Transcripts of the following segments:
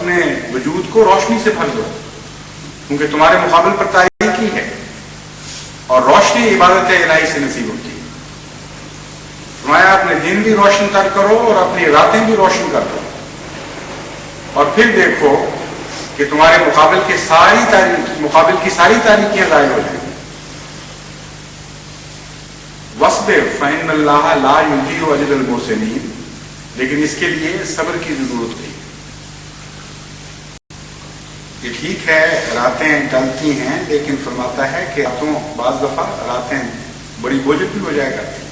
اپنے وجود کو روشنی سے بھر دو، کیونکہ تمہارے مقابل پر تاریکی ہے، اور روشنی عبادت الہی سے نصیب ہوتی ہے۔ فرمایا اپنے دین بھی روشن تر کرو اور اپنی راتیں بھی روشن کر دو، اور پھر دیکھو کہ تمہارے مقابل کی ساری تاریکیاں ظاہر ہو جائیں گی۔ وَاصْبِرْ فَإِنَّ اللَّهَ لَا يُضِيعُ أَجْرَ الْمُحْسِنِينَ، لیکن اس کے لیے صبر کی ضرورت ہے۔ یہ ٹھیک ہے راتیں ڈلتی ہیں، لیکن فرماتا ہے کہ بعض دفعہ راتیں بڑی بوجھل بھی ہو جایا کرتی ہیں،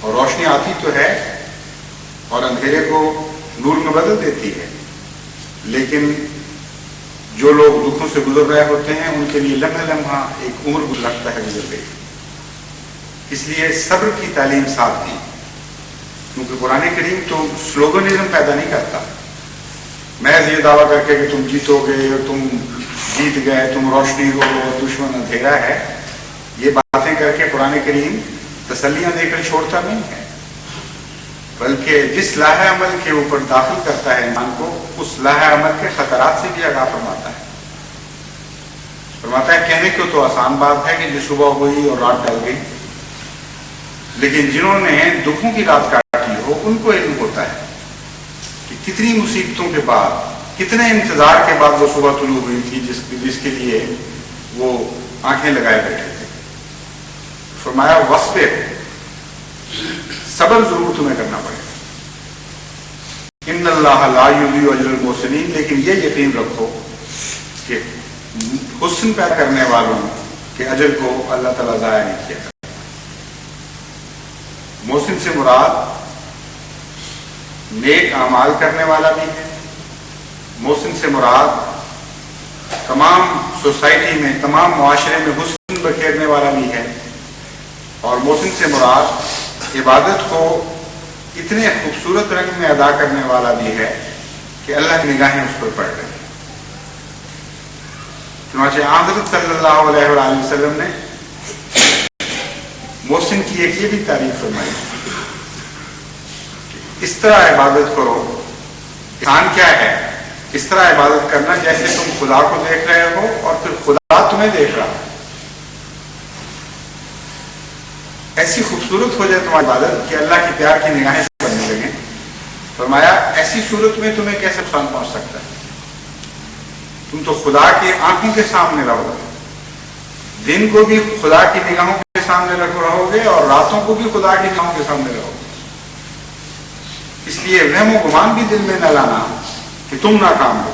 اور روشنی آتی تو ہے اور اندھیرے کو نور میں بدل دیتی ہے، لیکن جو لوگ دکھوں سے گزر رہے ہوتے ہیں ان کے لیے لمحہ لمحہ ایک عمر لگتا ہے گزر گئی۔ اس لیے صبر کی تعلیم ساتھ دی، کیونکہ قرآن کریم تو سلوگنزم پیدا نہیں کرتا، محض یہ دعویٰ کر کے کہ تم جیتو گے، تم جیت گئے، تم روشنی ہو اور دشمن اندھیرا ہے، یہ باتیں کر کے قرآن کریم تسلیاں دے کر چھوڑتا نہیں ہے، بلکہ جس لاہ عمل کے اوپر داخل کرتا ہے انسان کو، اس لاہ عمل کے خطرات سے بھی آگاہ فرماتا ہے۔ فرماتا ہے کہنے کو تو آسان بات ہے کہ جو صبح ہوئی اور رات ڈل گئی، لیکن جنہوں نے دکھوں کی رات کاٹی ہو ان کو علم ہوتا ہے کہ کتنی مصیبتوں کے بعد، کتنے انتظار کے بعد وہ صبح طلوع ہوئی تھی جس کے لیے وہ آنکھیں لگائے بیٹھے تھے۔ فرمایا وَاصْبِرْ، صبر ضرور تمہیں کرنا پڑے گا۔ إِنَّ اللَّهَ لَا يُضِيعُ أَجْرَ الْمُحْسِنِينَ، لیکن یہ یقین رکھو کہ حسن پیدا کرنے والوں کے اجر کو اللہ تعالیٰ ضائع نہیں کیا کرتا۔ محسن سے مراد نیک اعمال کرنے والا بھی ہے، محسن سے مراد تمام سوسائٹی میں، تمام معاشرے میں حسن بکھیرنے والا بھی ہے، اور محسن سے مراد عبادت کو اتنے خوبصورت رنگ میں ادا کرنے والا بھی ہے کہ اللہ کی نگاہیں اس پر پڑ رہی ہیں۔ چنانچہ حضرت صلی اللہ علیہ وآلہ وسلم نے محسن کی ایک یہ بھی تعریف فرمائی کہ اس طرح عبادت کرو، انسان کیا ہے، اس طرح عبادت کرنا جیسے تم خدا کو دیکھ رہے ہو اور پھر خدا تمہیں دیکھ رہا ہے۔ ایسی خوبصورت ہو جائے تمہاری عبادت کہ اللہ کی پیار کی نگاہیں پڑنے لگیں۔ فرمایا ایسی صورت میں تمہیں کیسے نقصان پہنچ سکتا ہے؟ تم تو خدا کی آنکھوں کے سامنے رہو گے، دن کو بھی خدا کی نگاہوں کے سامنے رہو گے اور راتوں کو بھی خدا کی نگاہوں کے سامنے رہو گے۔ اس لیے وہم و گمان بھی دل میں نہ لانا کہ تم ناکام ہو۔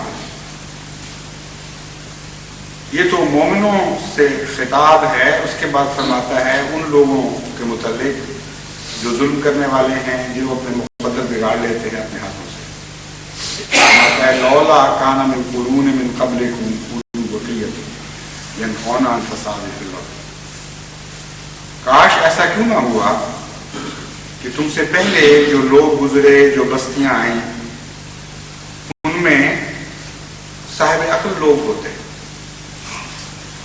یہ تو مومنوں سے خطاب ہے۔ اس کے بعد فرماتا ہے ان لوگوں کے متعلق جو ظلم کرنے والے ہیں، جو اپنے مقدر بگاڑ لیتے ہیں اپنے ہاتھوں سے۔ فرماتا ہے لولا کان من قرون من قبلکم اولو بقیۃ ینہون عن فساد فی الارض، کاش ایسا کیوں نہ ہوا کہ تم سے پہلے جو لوگ گزرے، جو بستیاں آئیں، ان میں صاحب عقل لوگ ہوتے،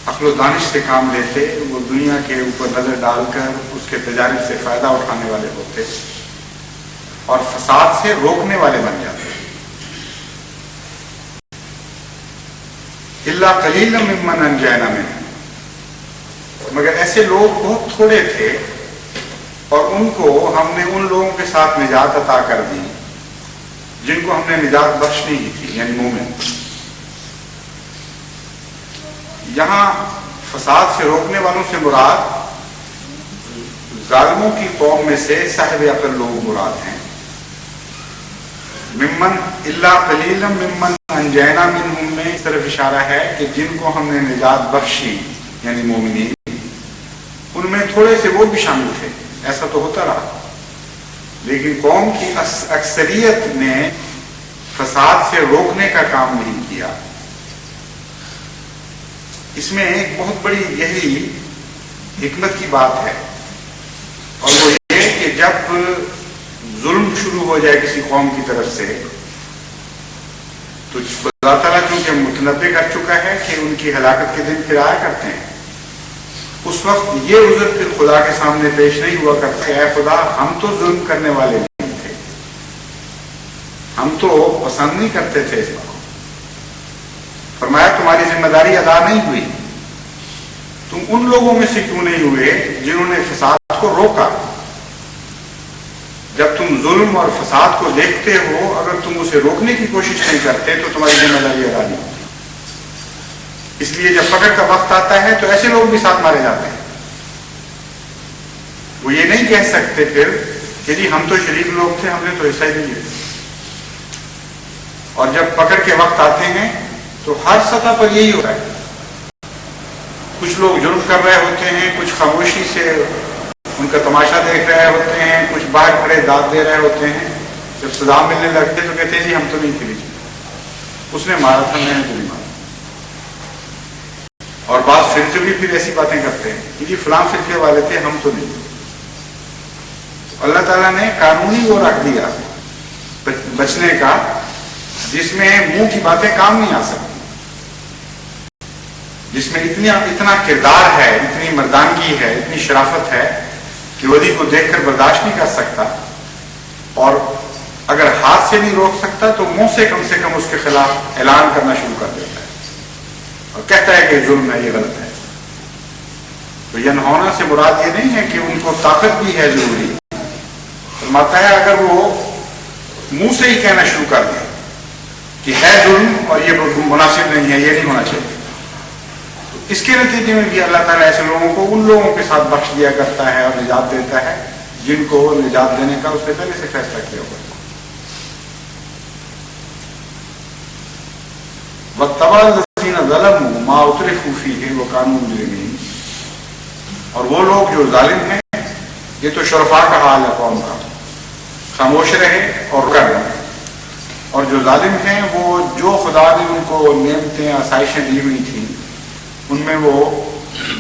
عقل و دانش سے کام لیتے، وہ دنیا کے اوپر نظر ڈال کر اس کے تجارب سے فائدہ اٹھانے والے ہوتے اور فساد سے روکنے والے بن جاتے۔ الا قلیلا ممن انجینا منهم، مگر ایسے لوگ بہت تھوڑے تھے اور ان کو ہم نے ان لوگوں کے ساتھ نجات عطا کر دی جن کو ہم نے نجات بخشنی ہی تھی، یعنی مومن۔ یہاں فساد سے روکنے والوں سے مراد ظالموں کی قوم میں سے صاحب عقل لوگ مراد ہیں۔ ممن الا قلیلا ممن انجینا منہم میں اس طرف اشارہ ہے کہ جن کو ہم نے نجات بخشی یعنی مومنین، ان میں تھوڑے سے وہ بھی شامل تھے، ایسا تو ہوتا رہا، لیکن قوم کی اکثریت نے فساد سے روکنے کا کام نہیں کیا۔ اس میں ایک بہت بڑی یہی حکمت کی بات ہے، اور وہ یہ کہ جب ظلم شروع ہو جائے کسی قوم کی طرف سے تو اللہ تعالیٰ کیونکہ متنبع کر چکا ہے کہ ان کی ہلاکت کے دن پھر آیا کرتے ہیں، اس وقت یہ عذر پھر خدا کے سامنے پیش نہیں ہوا کرتا، اے خدا ہم تو ظلم کرنے والے نہیں تھے، ہم ہم تو پسند نہیں کرتے تھے اس بات کو. فرمایا تمہاری ذمہ داری ادا نہیں ہوئی. تم ان لوگوں میں سے کیوں نہیں ہوئے جنہوں نے فساد کو روکا؟ جب تم ظلم اور فساد کو دیکھتے ہو، اگر تم اسے روکنے کی کوشش نہیں کرتے تو تمہاری ذمہ داری ادا نہیں ہوتی. اس لیے جب پکڑ کا وقت آتا ہے تو ایسے لوگ بھی ساتھ مارے جاتے ہیں. وہ یہ نہیں کہہ سکتے پھر کہ جی ہم تو شریک لوگ تھے، ہم نے تو حصہ ہی نہیں لیا. اور جب پکڑ کے وقت آتے ہیں تو ہر سطح پر یہی ہوتا ہے. کچھ لوگ جرم کر رہے ہوتے ہیں، کچھ خاموشی سے ان کا تماشا دیکھ رہے ہوتے ہیں، کچھ باہر کھڑے داد دے رہے ہوتے ہیں. جب سزا ملنے لگتے تو کہتے ہیں جی ہم تو نہیں تھے، اس نے مارا تھا، میں نے تو نہیں مارا. اور بعض فرقے بھی پھر ایسی باتیں کرتے ہیں کہ جی فلاں فرقے والے تھے، ہم تو نہیں. اللہ تعالیٰ نے قانونی وہ رکھ دیا بچنے کا، جس میں منہ کی باتیں کام نہیں آ سکتی، جس میں اتنا کردار ہے، اتنی مردانگی ہے، اتنی شرافت ہے کہ ولی کو دیکھ کر برداشت نہیں کر سکتا. اور اگر ہاتھ سے نہیں روک سکتا تو منہ سے کم اس کے خلاف اعلان کرنا شروع کر دیتا ہے اور کہتا ہے کہ ظلم ہے، یہ غلط ہے. تو ینہونا سے مراد یہ نہیں ہے کہ ان کو طاقت بھی ہے ضروری. فرماتا ہے اگر وہ منہ سے ہی کہنا شروع کر دیں کہ ہے ظلم اور یہ مناسب نہیں ہے، یہ نہیں ہونا چاہیے، تو اس کے نتیجے میں بھی اللہ تعالیٰ ایسے لوگوں کو ان لوگوں کے ساتھ بخش دیا کرتا ہے اور نجات دیتا ہے جن کو نجات دینے کا اس سے پہلے سے فیصلہ کیا ہوا. وَاتَّبَعَ الَّذِينَ ظَلَمُوا مَا أُتْرِفُوا فِيهِ وَكَانُوا مُجْرِمِينَ. اور وہ لوگ جو ظالم ہیں، یہ تو شرفاء کا حال ہے قوم کا، خاموش رہے اور کر رہے. اور جو ظالم ہیں وہ جو خدا نے ان کو نعمتیں آسائشیں دی ہوئی تھیں ان میں وہ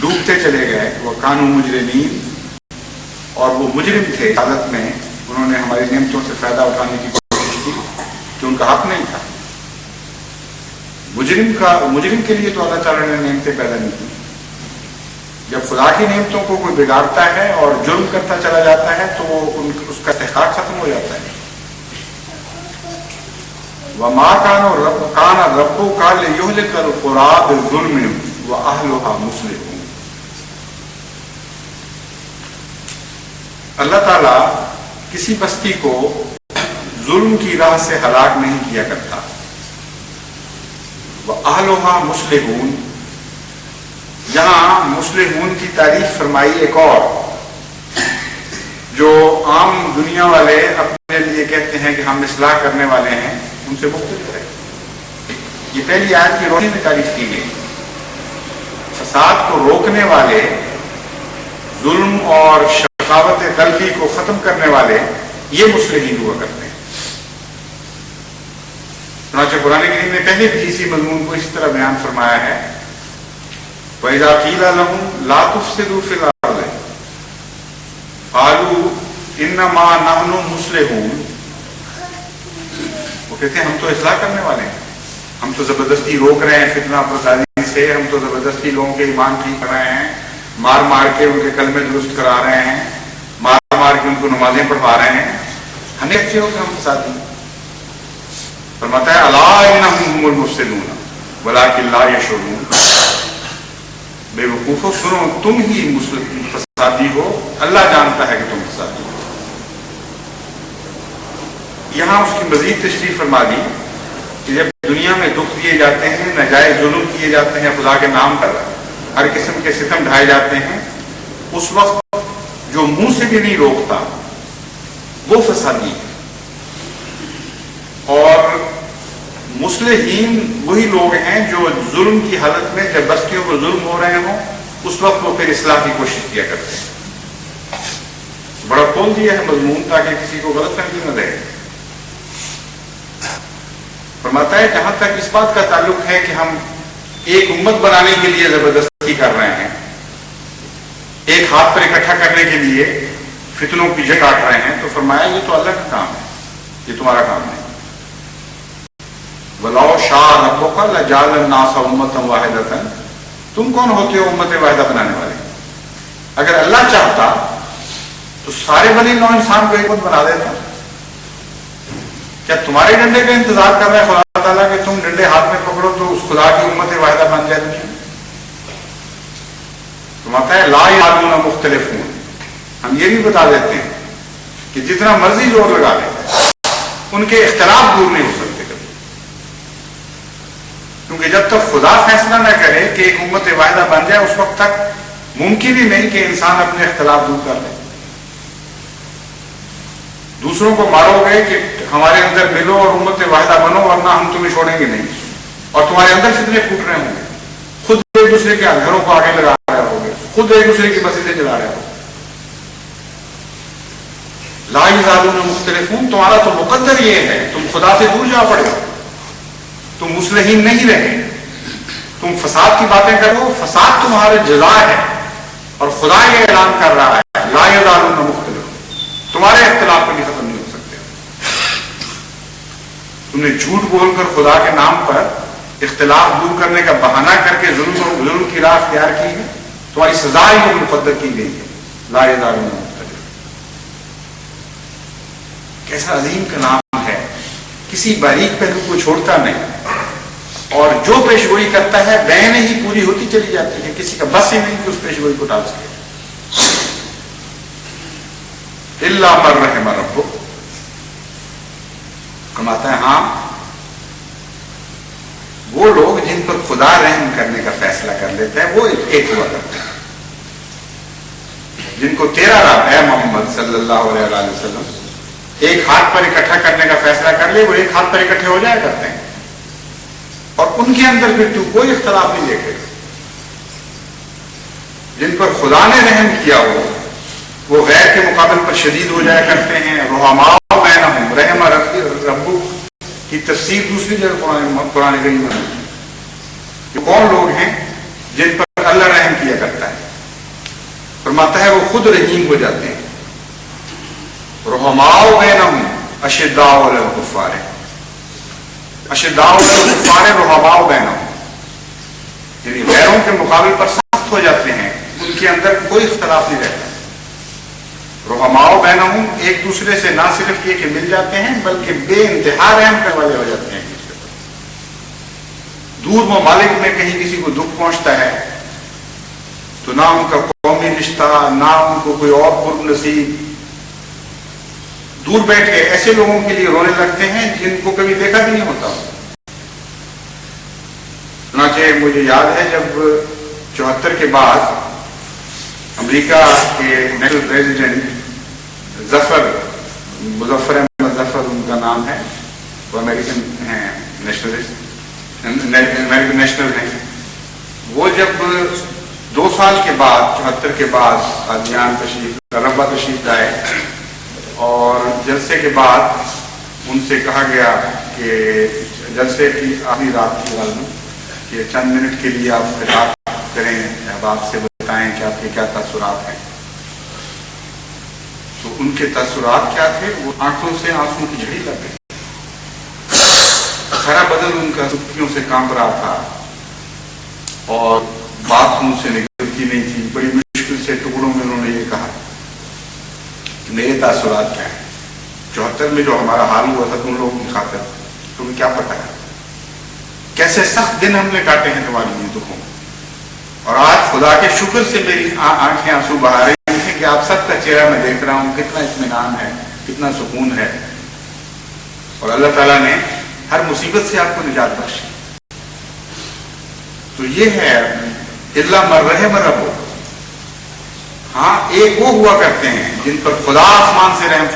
ڈوبتے چلے گئے. وہ کانوا مجرمین، اور وہ مجرم تھے حالت میں انہوں نے ہماری نعمتوں سے فائدہ اٹھانے کی کوشش کی جو ان کا حق نہیں تھا. مجرم کے لیے تو اللہ تعالیٰ نے نعمتیں پیدا نہیں کی. جب خدا کی نعمتوں کو کوئی بگاڑتا ہے اور جرم کرتا چلا جاتا ہے تو اس کا استحقاق ختم ہو جاتا ہے. وَمَا كَانَ رَبُّكَ لِيُهْلِكَ الْقُرَىٰ بِالظُّلْمِ وَأَهْلُهَا مُصْلِحُونَ. اللہ تعالیٰ کسی بستی کو ظلم کی راہ سے ہلاک نہیں کیا کرتا. وَأَهْلُهَا مُصْلِحُونَ، یہاں مصلحون کی تعریف فرمائی ایک اور جو عام دنیا والے اپنے لیے کہتے ہیں کہ ہم اصلاح کرنے والے ہیں، ان سے مختلف ہے. یہ پہلی آیت کی روشنی میں تعریف کی گئی. فساد کو روکنے والے، ظلم اور شقاوت قلبی کو ختم کرنے والے، یہ مصلحین ہوا کرتے ہیں. چنانچہ قرآن کریم نے پہلے بھی اسی مضمون کو اسی طرح بیان فرمایا ہے. وَإِذَا قِيلَ لَهُمْ لَا تُفْسِدُوا فِي الْأَرْضِ قَالُوا إِنَّمَا نَحْنُ مُصْلِحُونَ. وہ کہتے ہیں ہم تو اصلاح کرنے والے ہیں، ہم تو زبردستی روک رہے ہیں فتنہ پردازی سے، ہم تو زبردستی لوگوں کے ایمان ٹھیک کر رہے ہیں، مار مار کے ان کے کلمے درست کرا رہے ہیں، مار مار کے ان کو نمازیں پڑھوا رہے ہیں، ہمیں اچھے ہو کہ ہم فسادی. فرماتا ہے الا انہم هم المفسدون ولکن لا یشعرون. بے وقوفو سنو، تم ہی فسادی ہو، اللہ جانتا ہے کہ تم فسادی ہو. یہاں اس کی مزید تشریح فرما دی کہ جب دنیا میں دکھ دیے جاتے ہیں، ناجائز ظلم کیے جاتے ہیں خدا کے نام پر، ہر قسم کے ستم ڈھائے جاتے ہیں، اس وقت جو منہ سے بھی نہیں روکتا وہ فسادی ہے. اور مصلحین وہی لوگ ہیں جو ظلم کی حالت میں جب بستیوں پر ظلم ہو رہے ہوں اس وقت وہ پھر اصلاح کی کوشش کیا کرتے ہیں. بڑا کھول دیا ہے مضمون تاکہ کسی کو غلط فہمی نہ رہے. فرماتا ہے جہاں تک اس بات کا تعلق ہے کہ ہم ایک امت بنانے کے لیے زبردستی کر رہے ہیں، ایک ہاتھ پر اکٹھا کرنے کے لیے فتنوں کی جڑ کاٹ رہے ہیں، تو فرمایا یہ تو اللہ کا کام ہے، یہ تمہارا کام نہیں. وَلَوْ شَاءَ رَبُّكَ لَجَعَلَ النَّاسَ أُمَّةً وَاحِدَةً. تم کون ہوتے ہو امت واحدہ بنانے والے؟ اگر اللہ چاہتا تو سارے بنی نوع انسان کو ایک امت بنا دیتا. کیا تمہارے ڈنڈے کا انتظار کر رہا ہے خدا تعالیٰ کہ تم ڈنڈے ہاتھ میں پکڑو تو اس خدا کی امت واحدہ بن جائے دنیا؟ تم آتا ہے لا یعلمون مختلفون. ہم یہ بھی بتا دیتے ہیں کہ جتنا مرضی زور لگا لیں ان کے اختلاف دور نہیں ہو سکتے کبھی، کیونکہ جب تک خدا فیصلہ نہ کرے کہ ایک امت واحدہ بن جائے اس وقت تک ممکن ہی نہیں کہ انسان اپنے اختلاف دور کر لے. دوسروں کو مارو گے کہ ہمارے اندر ملو اور امت واحدہ بنو ورنہ ہم تمہیں چھوڑیں گے نہیں، اور تمہارے اندر فتنے پھوٹ رہے ہوں گے، خود ایک دوسرے کے گھروں کو آگے لگا رہے ہوگے، خود ایک دوسرے کی مسجدیں جلا رہے ہو. لا یزالون مختلفون، تمہارا تو مقدر یہ ہے، تم خدا سے دور جا پڑے، تم مصلحین نہیں رہے، تم فساد کی باتیں کرو، فساد تمہارے جزا ہے، اور خدا یہ اعلان کر رہا ہے لا یزالون مختلفون، تمہارے اختلاف کبھی ختم نہیں ہو سکتے. تم نے جھوٹ بول کر خدا کے نام پر اختلاف دور کرنے کا بہانہ کر کے ظلم کی راہ اختیار کی ہے، تمہاری سزا ہی مقدر کی گئی ہے لا یزالون مختلفون. کیسا عظیم کا نام ہے، کسی باریک پہلو کو چھوڑتا نہیں، اور جو پیشگوئی کرتا ہے بین ہی پوری ہوتی چلی جاتی ہے، کسی کا بس ہی نہیں کہ اس پیشگوئی کو ٹال سکے. الا من رحم ربک، کماتا ہے ہاں وہ لوگ جن پر خدا رحم کرنے کا فیصلہ کر لیتا ہے وہ ایک ہوا کرتے ہیں، جن کو تیرا رب ہے محمد صلی اللہ علیہ وآلہ وسلم ایک ہاتھ پر اکٹھا کرنے کا فیصلہ کر لے، وہ ایک ہاتھ پر اکٹھے ہو جایا کرتے ہیں، اور ان کے اندر پھر تو کوئی اختلاف نہیں دیکھے گا. جن پر خدا نے رحم کیا ہو وہ غیر کے مقابل پر شدید ہو جایا کرتے ہیں. رحماء بینہم، رحم ربک کی تفسیر دوسری جگہ قرآن کریم میں یہ کون لوگ ہیں جن پر اللہ رحم کیا کرتا ہے؟ فرماتا ہے وہ خود رحیم ہو جاتے ہیں. رحماء بینہم اشداء علی الکفار، اشداء علی الکفار رحماء بینہم، یعنی غیروں کے مقابل پر سخت ہو جاتے ہیں، ان کے اندر کوئی اختلاف نہیں رہتا. رحماء بینہم، ایک دوسرے سے نہ صرف یہ کہ مل جاتے ہیں بلکہ بے انتہا رحم کرنے والے ہو جاتے ہیں. دور ممالک میں کہیں کسی کو دکھ پہنچتا ہے تو نہ ان کا قومی رشتہ، نہ ان کو کوئی اور قرب نصیب، دور بیٹھ کے ایسے لوگوں کے لیے رونے لگتے ہیں جن کو کبھی دیکھا بھی نہیں ہوتا. چنانچہ مجھے یاد ہے جب 74 کے بعد امریکہ کے نیشنل پریزیڈنٹ مظفر احمد ظفر ان کا نام ہے، وہ امریکن ہیں، امریکن نیشنل ہیں، وہ جب 2 سال کے بعد 74 کے بعد قادیان تشریف ربا تشریف لائے، اور جلسے کے بعد ان سے کہا گیا کہ جلسے کی آخری رات کی غالب کہ چند منٹ کے لیے آپ خطاب کریں، احباب سے بتائیں کہ آپ کے کیا تاثرات ہیں. تو ان کے تاثرات کیا تھے؟ وہ آنکھوں سے آنسوں کی جھڑی لگ گئی، سارا بدن ان کا سکھیوں سے کانپ رہا تھا اور بات منہ سے نکلتی نہیں تھی. بڑی مشکل سے ٹکڑوں میں انہوں نے یہ کہا کہ میرے تاثرات کیا ہیں. 74 میں جو ہمارا حال ہوا تھا تم لوگوں کی خاطر تمہیں کیا پتا ہے، کیسے سخت دن ہم نے کاٹے ہیں تمہارے لیے دکھوں، اور آج خدا کے شکر سے میری آنکھیں آنسو بہا رہی ہیں کہ آپ سب کا چہرہ میں دیکھ رہا ہوں، کتنا اطمینان ہے، کتنا سکون ہے، اور اللہ تعالیٰ نے ہر مصیبت سے آپ کو نجات بخشی. تو یہ ہے الا من رحم ربک. ہاں ایک وہ ہوا کرتے ہیں جن پر خدا آسمان سے رحم